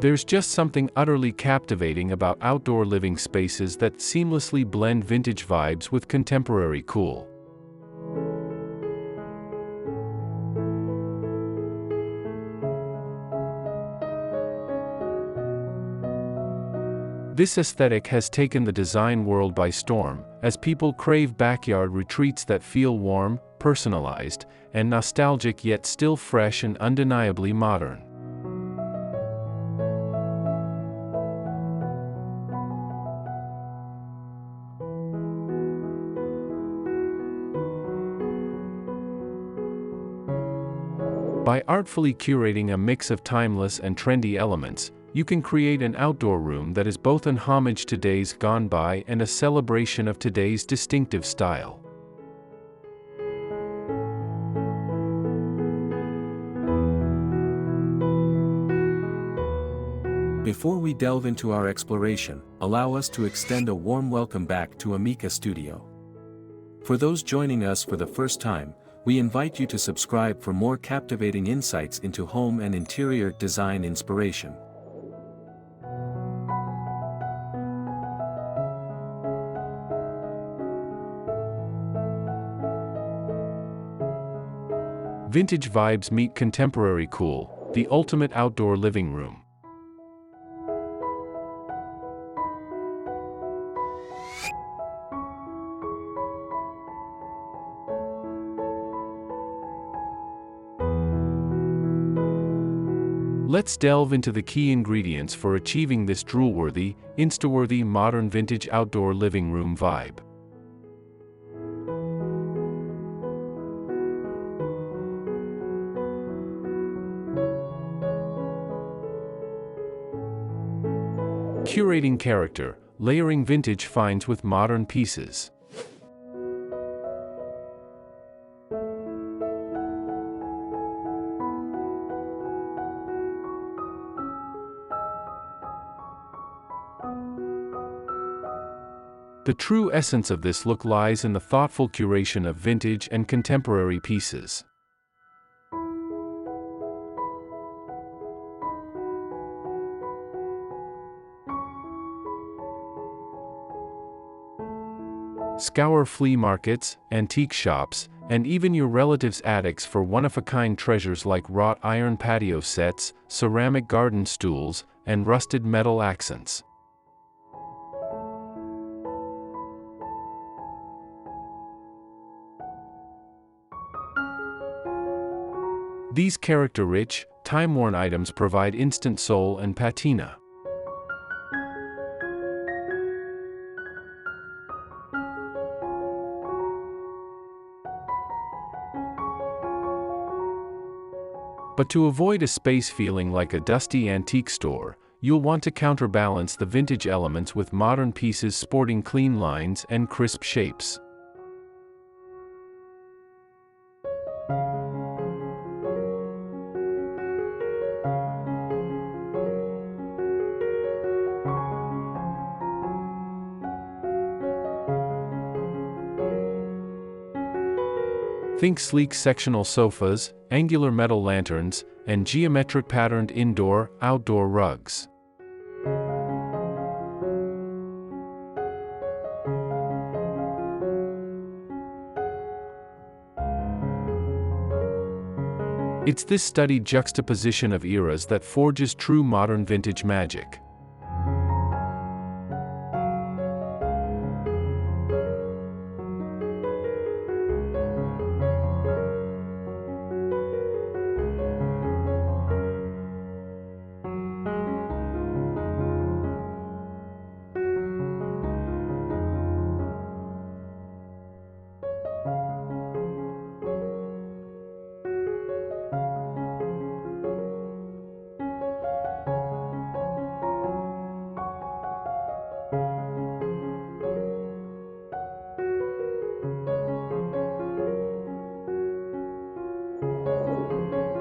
There's just something utterly captivating about outdoor living spaces that seamlessly blend vintage vibes with contemporary cool. This aesthetic has taken the design world by storm, as people crave backyard retreats that feel warm, personalized, and nostalgic yet still fresh and undeniably modern. By artfully curating a mix of timeless and trendy elements, you can create an outdoor room that is both an homage to days gone by and a celebration of today's distinctive style. Before we delve into our exploration, allow us to extend a warm welcome back to Amica Studio. For those joining us for the first time, we invite you to subscribe for more captivating insights into home and interior design inspiration. Vintage vibes meet contemporary cool, the ultimate outdoor living room. Let's delve into the key ingredients for achieving this drool-worthy, Insta-worthy modern vintage outdoor living room vibe. Curating character, layering vintage finds with modern pieces. The true essence of this look lies in the thoughtful curation of vintage and contemporary pieces. Scour flea markets, antique shops, and even your relatives' attics for one-of-a-kind treasures like wrought iron patio sets, ceramic garden stools, and rusted metal accents. These character-rich, time-worn items provide instant soul and patina. But to avoid a space feeling like a dusty antique store, you'll want to counterbalance the vintage elements with modern pieces sporting clean lines and crisp shapes. Think sleek sectional sofas, angular metal lanterns, and geometric patterned indoor-outdoor rugs. It's this studied juxtaposition of eras that forges true modern vintage magic.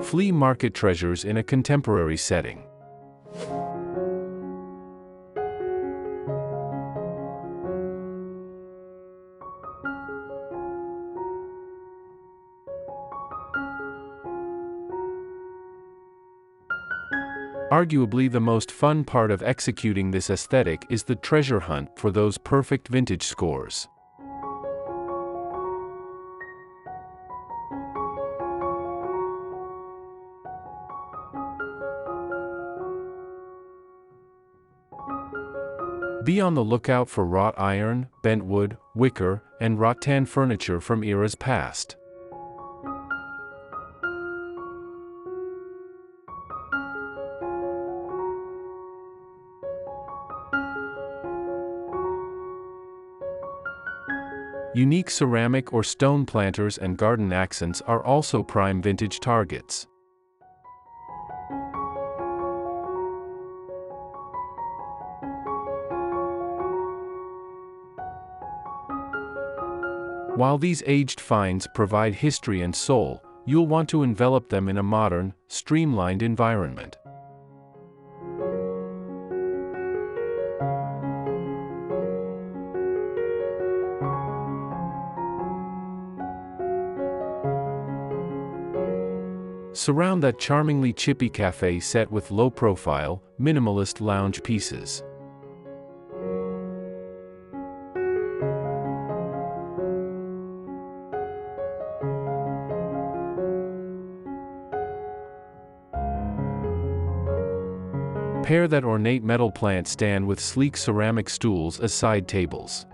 Flea market treasures in a contemporary setting. Arguably the most fun part of executing this aesthetic is the treasure hunt for those perfect vintage scores. Be on the lookout for wrought iron, bent wood, wicker, and rattan furniture from eras past. Unique ceramic or stone planters and garden accents are also prime vintage targets. While these aged finds provide history and soul, you'll want to envelop them in a modern, streamlined environment. Surround that charmingly chippy cafe set with low-profile, minimalist lounge pieces. Pair that ornate metal plant stand with sleek ceramic stools as side tables.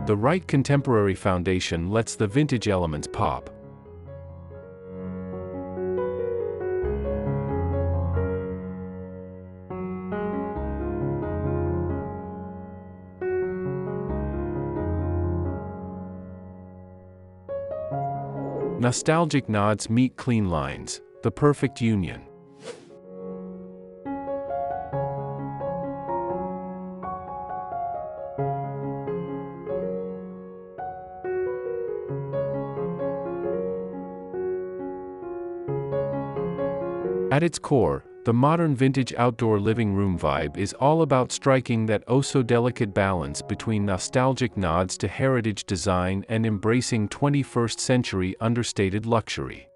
The right contemporary foundation lets the vintage elements pop. Nostalgic nods meet clean lines, the perfect union. At its core, the modern vintage outdoor living room vibe is all about striking that oh-so-delicate balance between nostalgic nods to heritage design and embracing 21st-century understated luxury.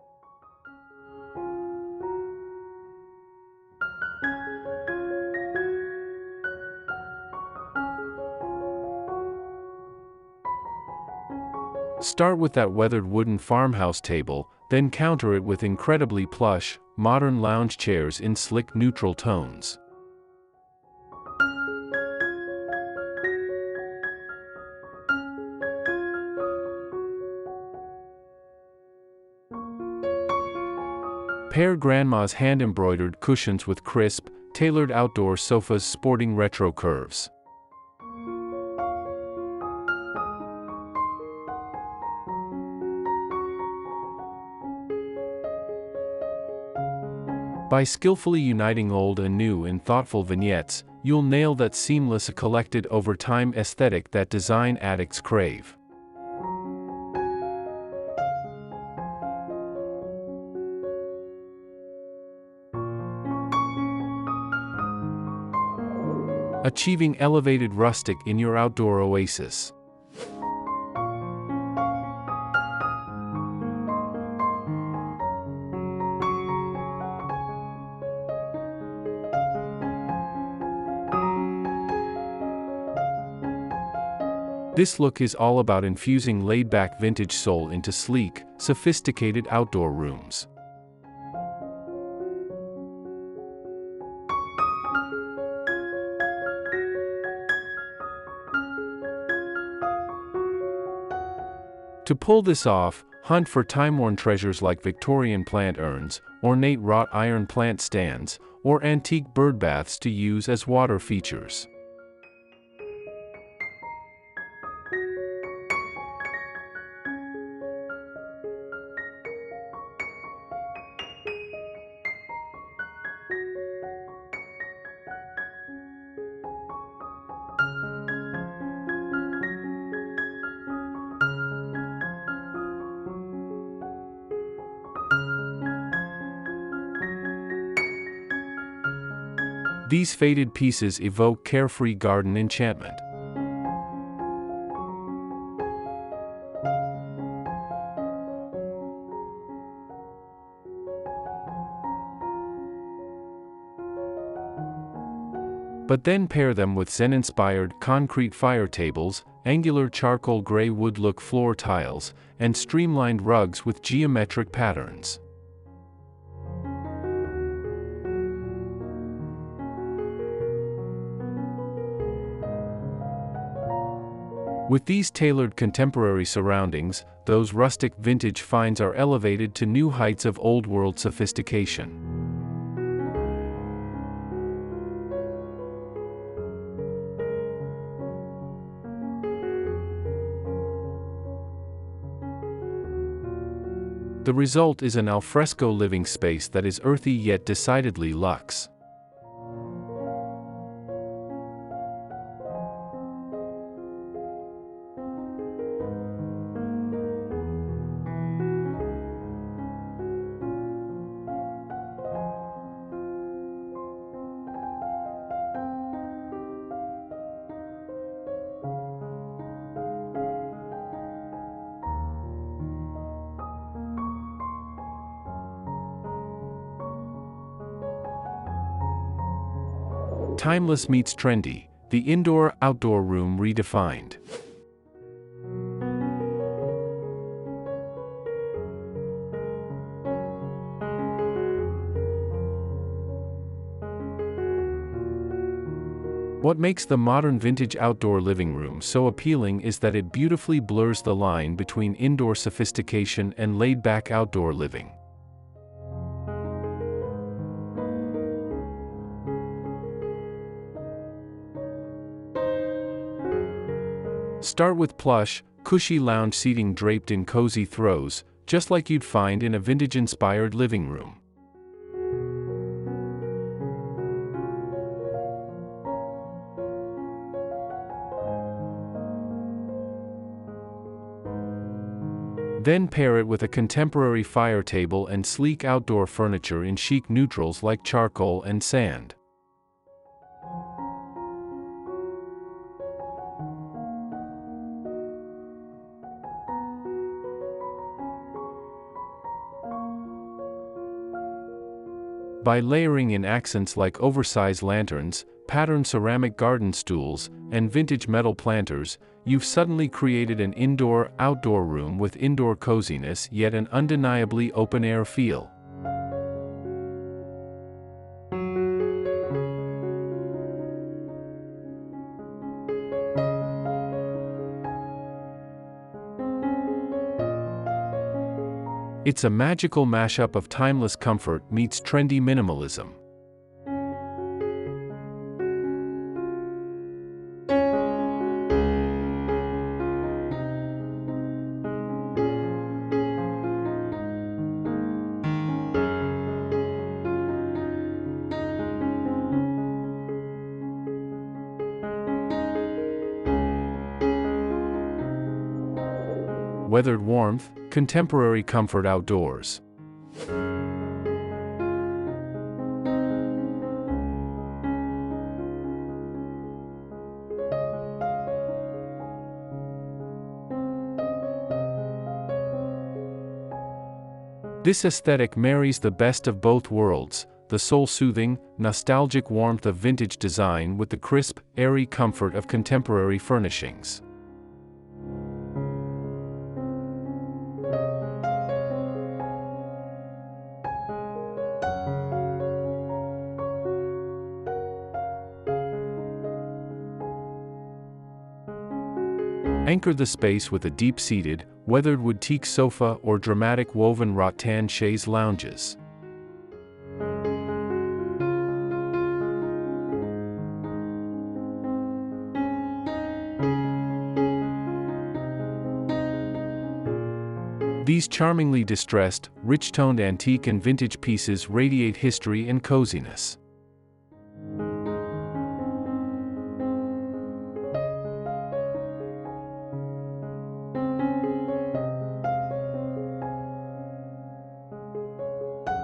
Start with that weathered wooden farmhouse table, then counter it with incredibly plush, modern lounge chairs in slick neutral tones. Pair grandma's hand-embroidered cushions with crisp, tailored outdoor sofas sporting retro curves. By skillfully uniting old and new in thoughtful vignettes, you'll nail that seamless collected over time aesthetic that design addicts crave. Achieving elevated rustic in your outdoor oasis. This look is all about infusing laid-back vintage soul into sleek, sophisticated outdoor rooms. To pull this off, hunt for time-worn treasures like Victorian plant urns, ornate wrought iron plant stands, or antique bird baths to use as water features. These faded pieces evoke carefree garden enchantment. But then pair them with Zen-inspired concrete fire tables, angular charcoal gray wood look floor tiles, and streamlined rugs with geometric patterns. With these tailored contemporary surroundings, those rustic vintage finds are elevated to new heights of old-world sophistication. The result is an alfresco living space that is earthy yet decidedly luxe. Timeless meets trendy, the indoor-outdoor room redefined. What makes the modern vintage outdoor living room so appealing is that it beautifully blurs the line between indoor sophistication and laid-back outdoor living. Start with plush, cushy lounge seating draped in cozy throws, just like you'd find in a vintage-inspired living room. Then pair it with a contemporary fire table and sleek outdoor furniture in chic neutrals like charcoal and sand. By layering in accents like oversized lanterns, patterned ceramic garden stools, and vintage metal planters, you've suddenly created an indoor-outdoor room with indoor coziness yet an undeniably open-air feel. It's a magical mashup of timeless comfort meets trendy minimalism. Weathered warmth, contemporary comfort outdoors. This aesthetic marries the best of both worlds, the soul-soothing, nostalgic warmth of vintage design with the crisp, airy comfort of contemporary furnishings. Anchor the space with a deep-seated, weathered wood teak sofa or dramatic woven rattan chaise lounges. These charmingly distressed, rich-toned antique and vintage pieces radiate history and coziness.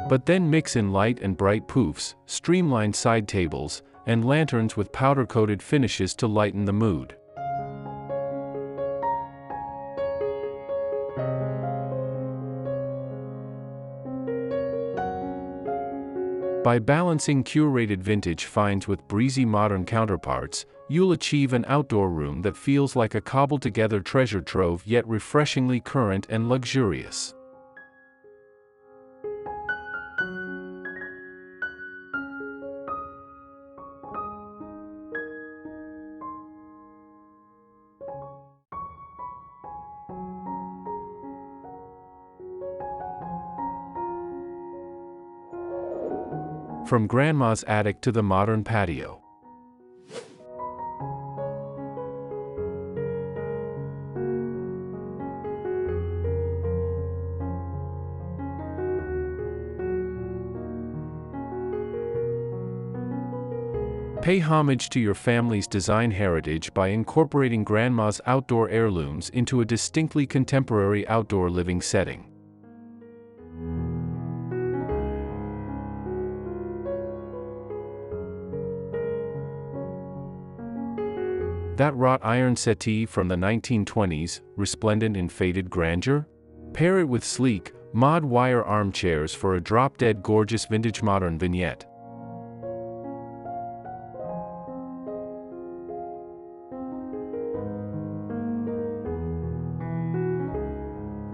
But then mix in light and bright poufs, streamlined side tables, and lanterns with powder-coated finishes to lighten the mood. By balancing curated vintage finds with breezy modern counterparts, you'll achieve an outdoor room that feels like a cobbled-together treasure trove yet refreshingly current and luxurious. From Grandma's attic to the modern patio. Pay homage to your family's design heritage by incorporating Grandma's outdoor heirlooms into a distinctly contemporary outdoor living setting. That wrought iron settee from the 1920s, resplendent in faded grandeur? Pair it with sleek, mod wire armchairs for a drop-dead gorgeous vintage modern vignette.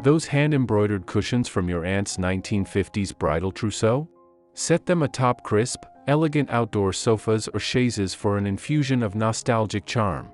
Those hand-embroidered cushions from your aunt's 1950s bridal trousseau? Set them atop crisp, elegant outdoor sofas or chaises for an infusion of nostalgic charm.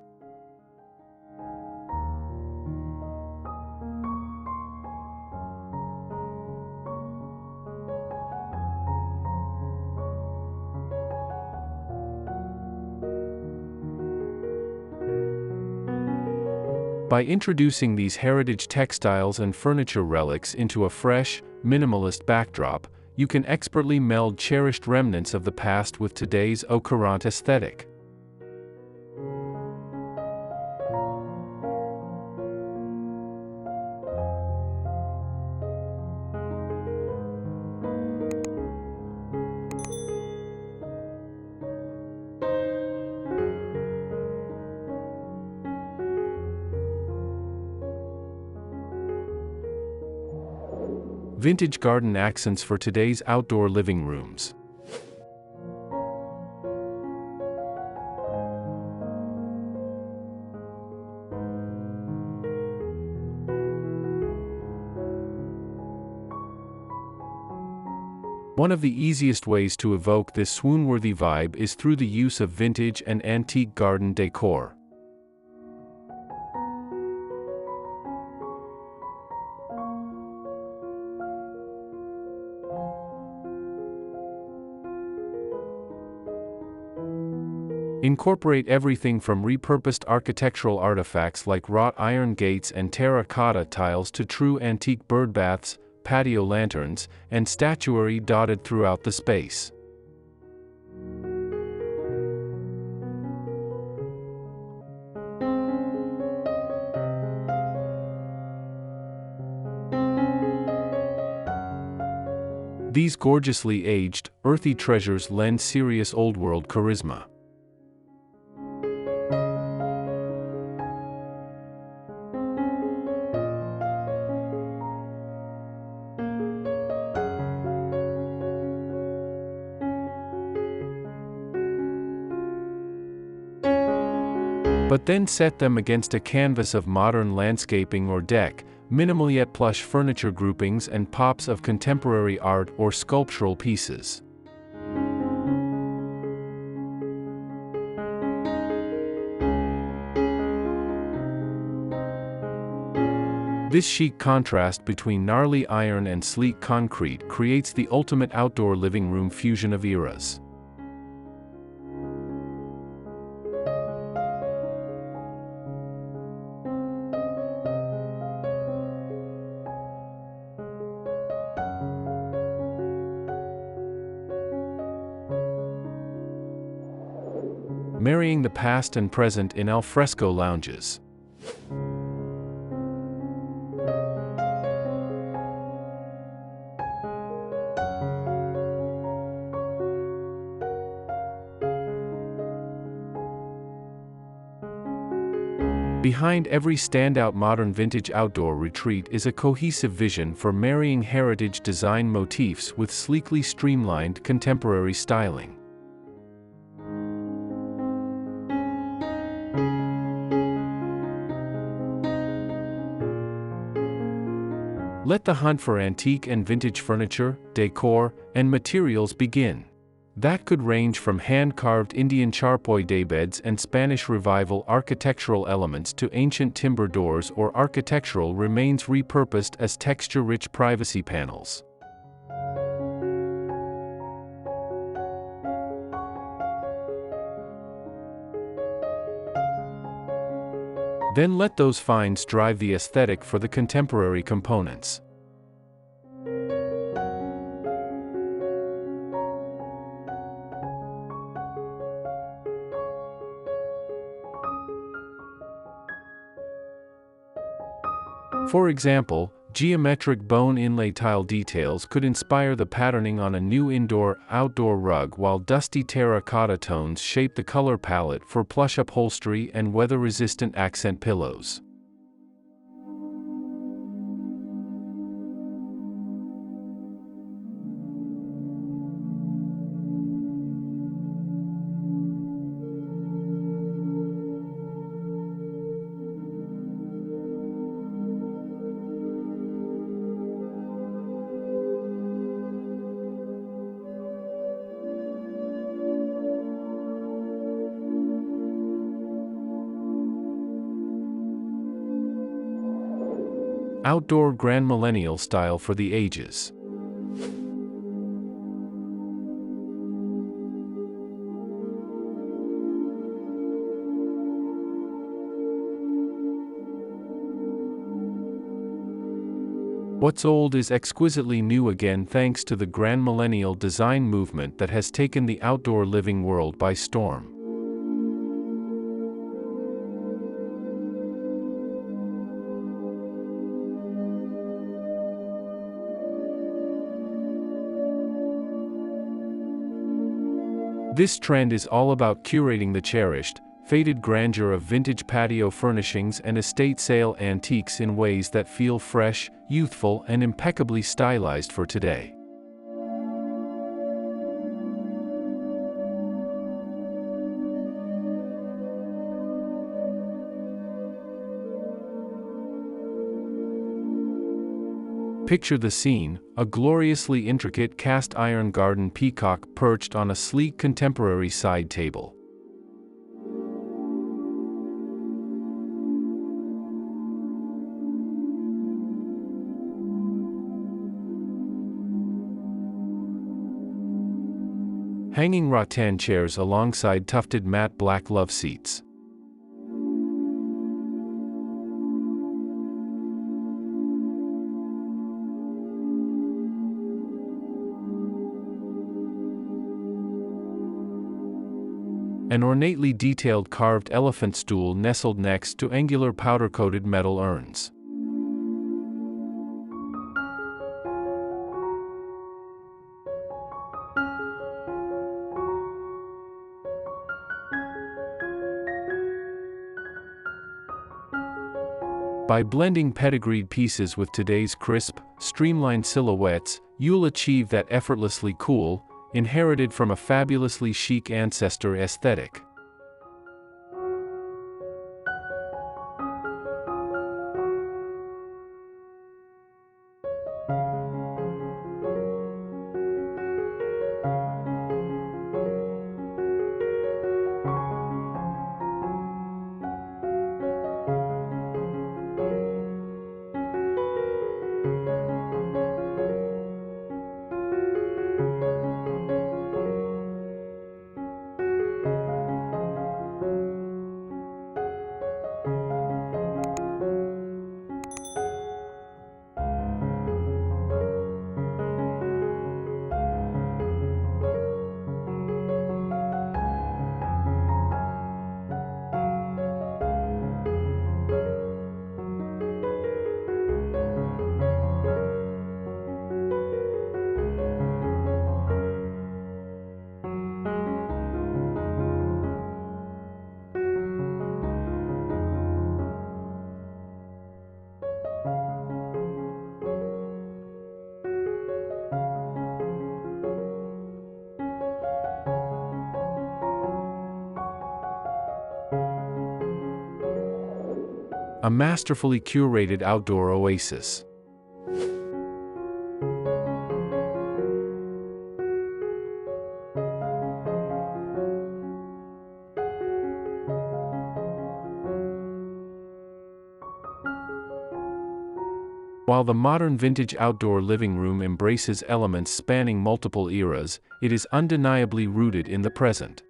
By introducing these heritage textiles and furniture relics into a fresh, minimalist backdrop, you can expertly meld cherished remnants of the past with today's au courant aesthetic. Vintage garden accents for today's outdoor living rooms. One of the easiest ways to evoke this swoon-worthy vibe is through the use of vintage and antique garden decor. Incorporate everything from repurposed architectural artifacts like wrought iron gates and terracotta tiles to true antique birdbaths, patio lanterns, and statuary dotted throughout the space. These gorgeously aged, earthy treasures lend serious old-world charisma. But then set them against a canvas of modern landscaping or deck, minimal yet plush furniture groupings and pops of contemporary art or sculptural pieces. This chic contrast between gnarly iron and sleek concrete creates the ultimate outdoor living room fusion of eras. Marrying the past and present in alfresco lounges. Behind every standout modern vintage outdoor retreat is a cohesive vision for marrying heritage design motifs with sleekly streamlined contemporary styling. Let the hunt for antique and vintage furniture, decor, and materials begin. That could range from hand-carved Indian charpoy daybeds and Spanish Revival architectural elements to ancient timber doors or architectural remains repurposed as texture-rich privacy panels. Then let those finds drive the aesthetic for the contemporary components. For example, geometric bone inlay tile details could inspire the patterning on a new indoor-outdoor rug, while dusty terracotta tones shape the color palette for plush upholstery and weather-resistant accent pillows. Outdoor grand millennial style for the ages. What's old is exquisitely new again thanks to the grand millennial design movement that has taken the outdoor living world by storm. This trend is all about curating the cherished, faded grandeur of vintage patio furnishings and estate sale antiques in ways that feel fresh, youthful, and impeccably stylized for today. Picture the scene: a gloriously intricate cast iron garden peacock perched on a sleek contemporary side table. Hanging rattan chairs alongside tufted matte black love seats. An ornately detailed carved elephant stool nestled next to angular powder-coated metal urns. By blending pedigreed pieces with today's crisp, streamlined silhouettes, you'll achieve that effortlessly cool, inherited from a fabulously chic ancestor aesthetic. A masterfully curated outdoor oasis. While the modern vintage outdoor living room embraces elements spanning multiple eras, it is undeniably rooted in the present.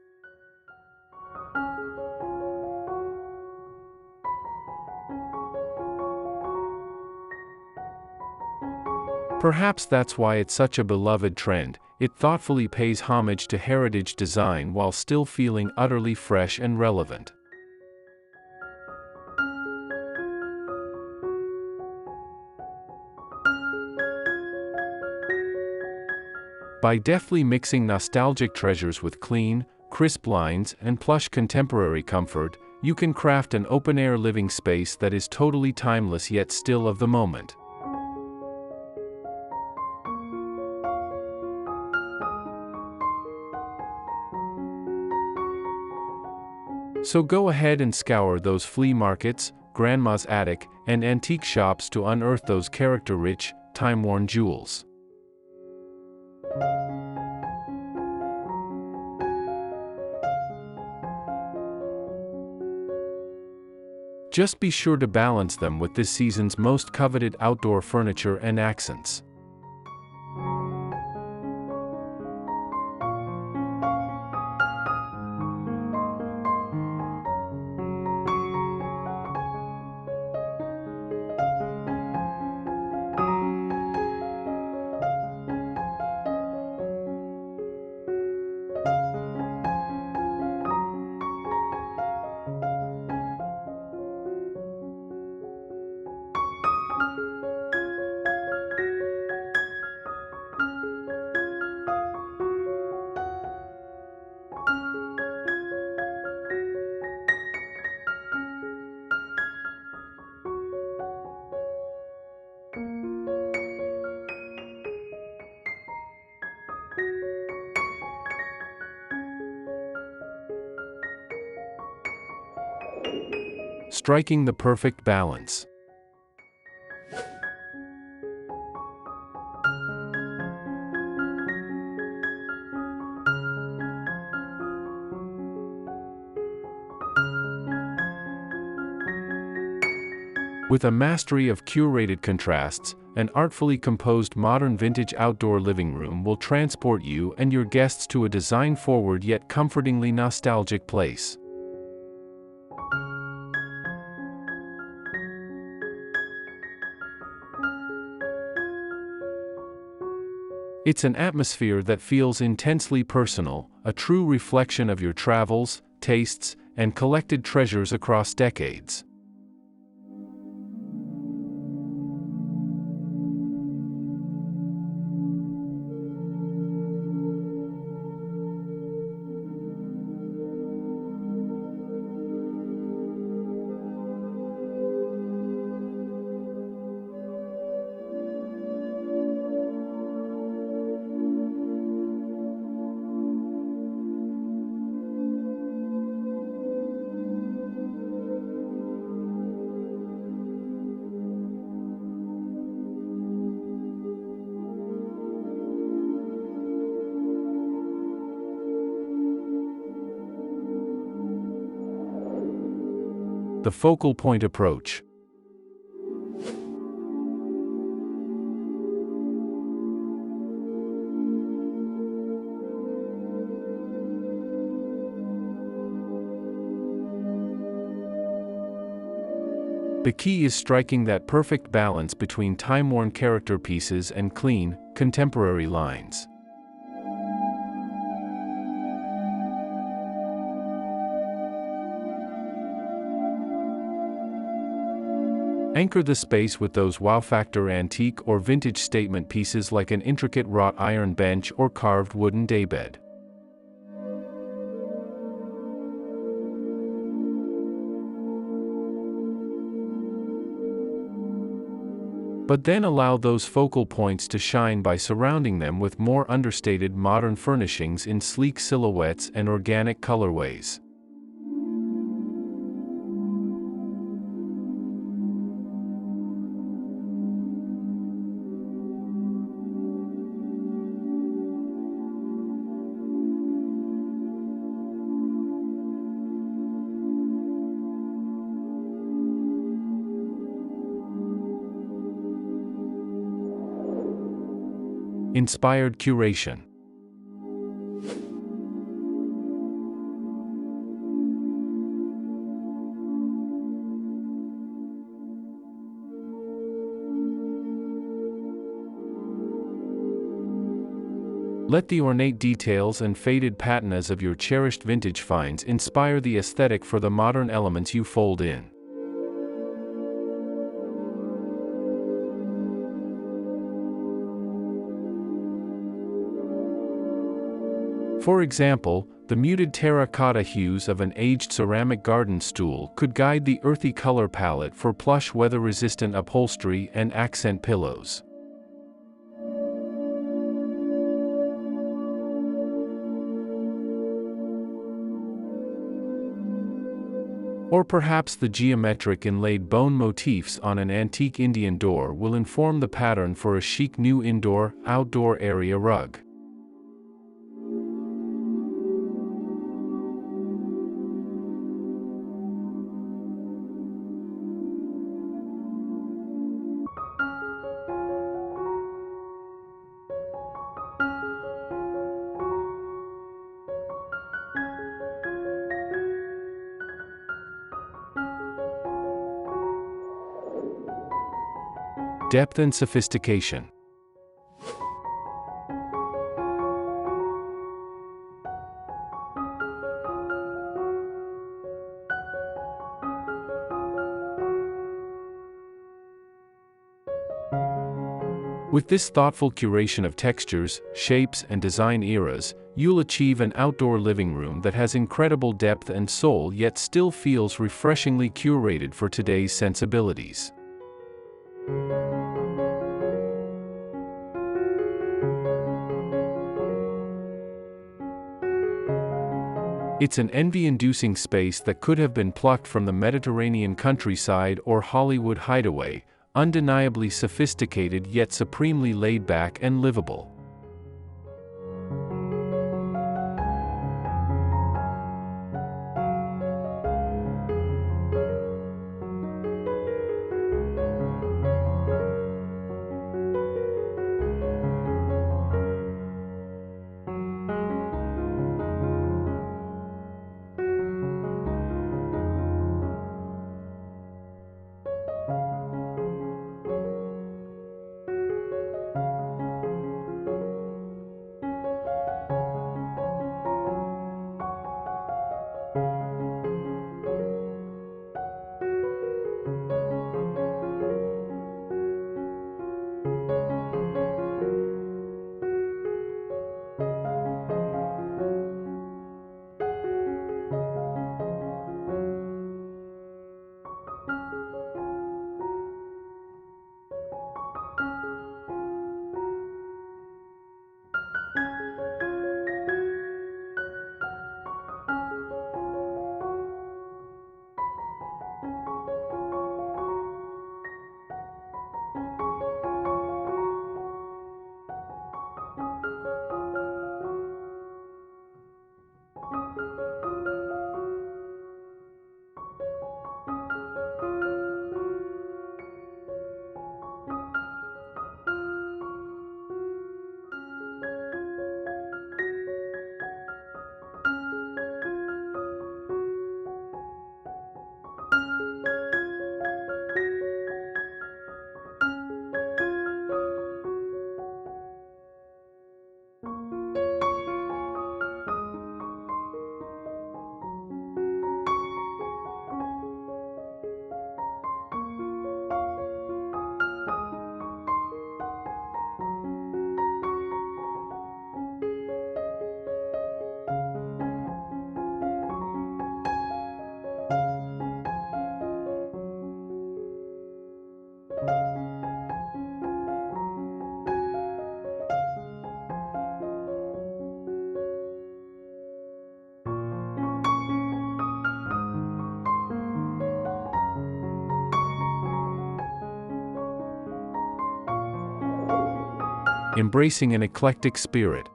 Perhaps that's why it's such a beloved trend. It thoughtfully pays homage to heritage design while still feeling utterly fresh and relevant. By deftly mixing nostalgic treasures with clean, crisp lines and plush contemporary comfort, you can craft an open-air living space that is totally timeless yet still of the moment. So go ahead and scour those flea markets, grandma's attic, and antique shops to unearth those character-rich, time-worn jewels. Just be sure to balance them with this season's most coveted outdoor furniture and accents. Striking the perfect balance. With a mastery of curated contrasts, an artfully composed modern vintage outdoor living room will transport you and your guests to a design-forward yet comfortingly nostalgic place. It's an atmosphere that feels intensely personal, a true reflection of your travels, tastes, and collected treasures across decades. The focal point approach. The key is striking that perfect balance between time-worn character pieces and clean, contemporary lines. Anchor the space with those wow-factor antique or vintage statement pieces like an intricate wrought iron bench or carved wooden daybed. But then allow those focal points to shine by surrounding them with more understated modern furnishings in sleek silhouettes and organic colorways. Inspired curation. Let the ornate details and faded patinas of your cherished vintage finds inspire the aesthetic for the modern elements you fold in. For example, the muted terracotta hues of an aged ceramic garden stool could guide the earthy color palette for plush weather-resistant upholstery and accent pillows. Or perhaps the geometric inlaid bone motifs on an antique Indian door will inform the pattern for a chic new indoor-outdoor area rug. Depth and sophistication. With this thoughtful curation of textures, shapes, and design eras, you'll achieve an outdoor living room that has incredible depth and soul yet still feels refreshingly curated for today's sensibilities. It's an envy-inducing space that could have been plucked from the Mediterranean countryside or Hollywood hideaway, undeniably sophisticated yet supremely laid back and livable. Embracing an eclectic spirit.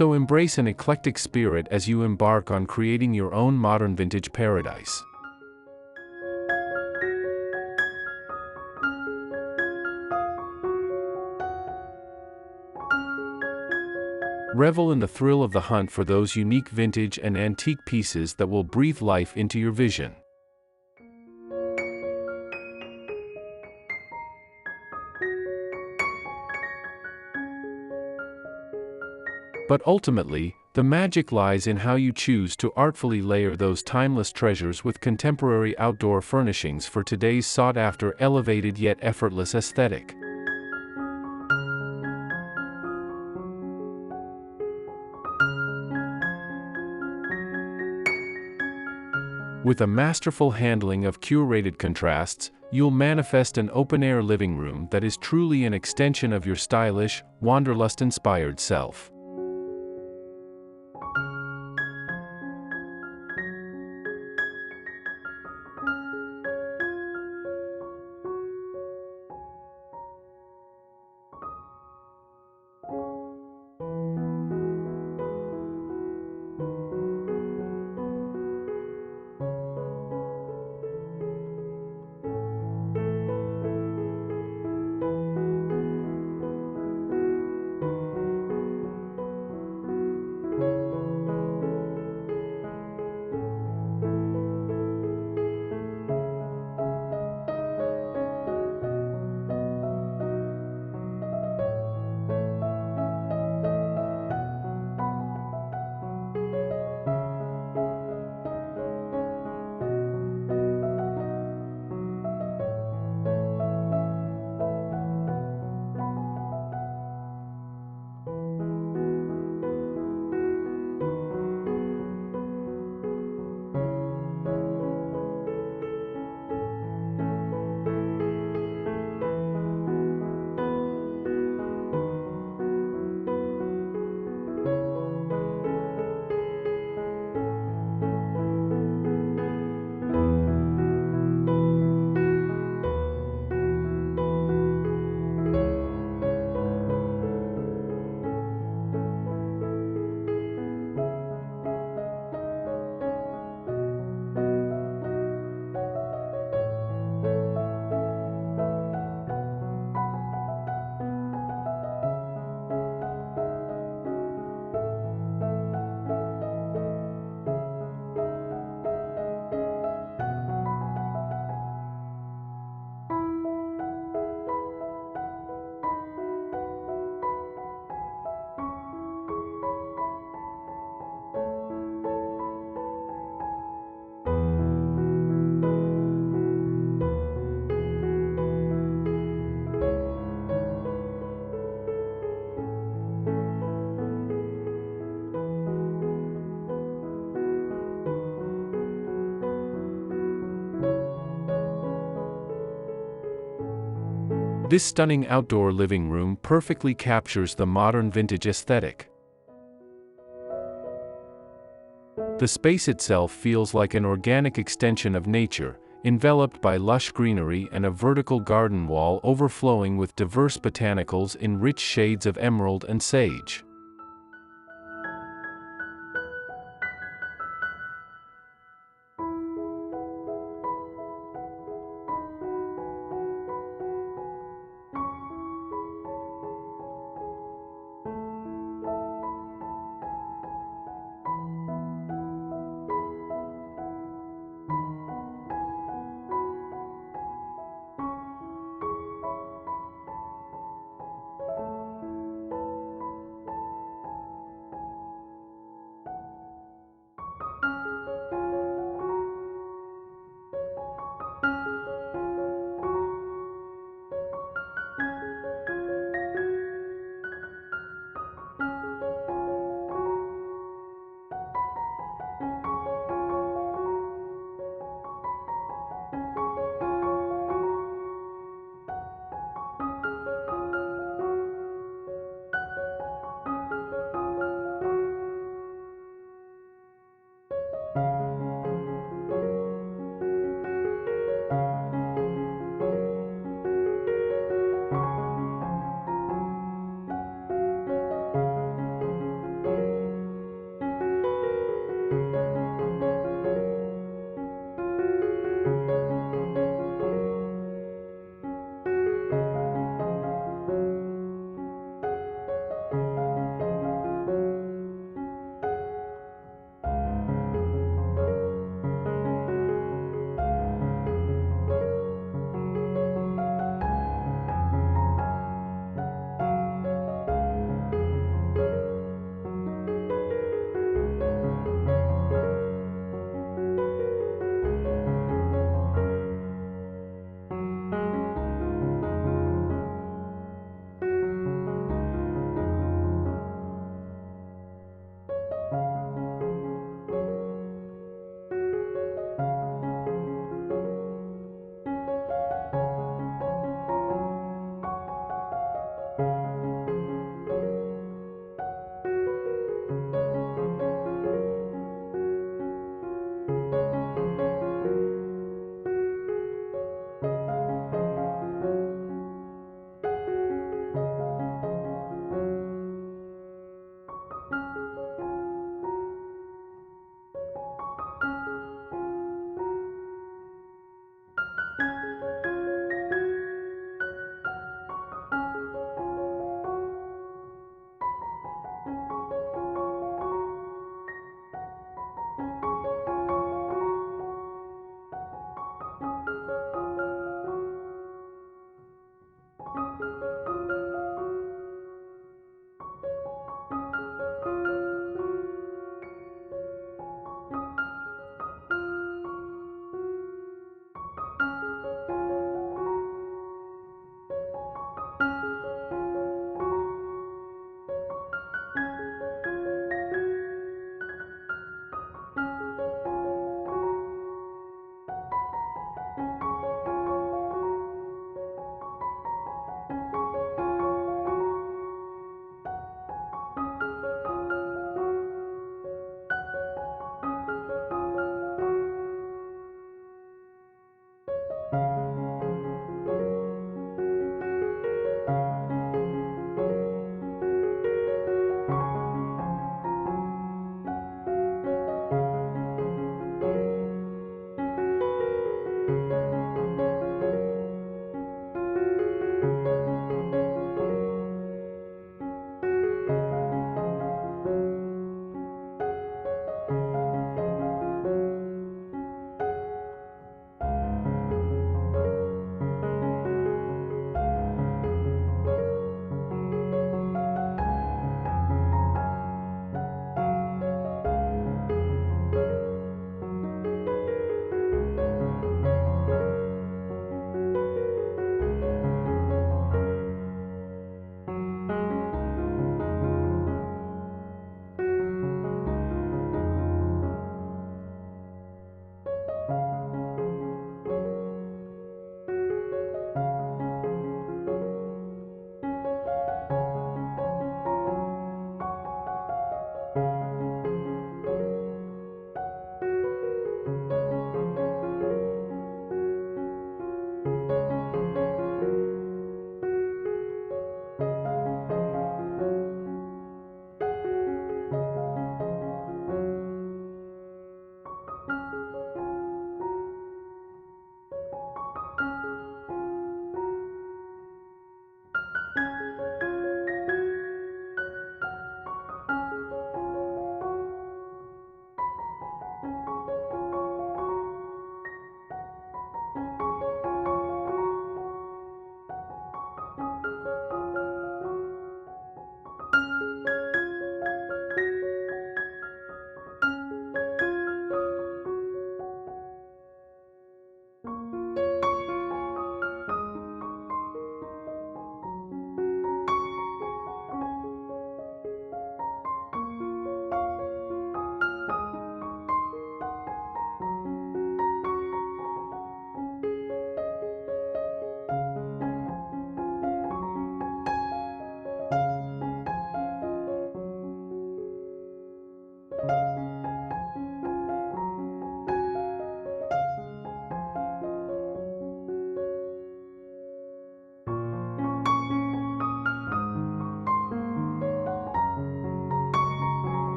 So embrace an eclectic spirit as you embark on creating your own modern vintage paradise. Revel in the thrill of the hunt for those unique vintage and antique pieces that will breathe life into your vision. But ultimately, the magic lies in how you choose to artfully layer those timeless treasures with contemporary outdoor furnishings for today's sought-after elevated yet effortless aesthetic. With a masterful handling of curated contrasts, you'll manifest an open-air living room that is truly an extension of your stylish, wanderlust-inspired self. This stunning outdoor living room perfectly captures the modern vintage aesthetic. The space itself feels like an organic extension of nature, enveloped by lush greenery and a vertical garden wall overflowing with diverse botanicals in rich shades of emerald and sage.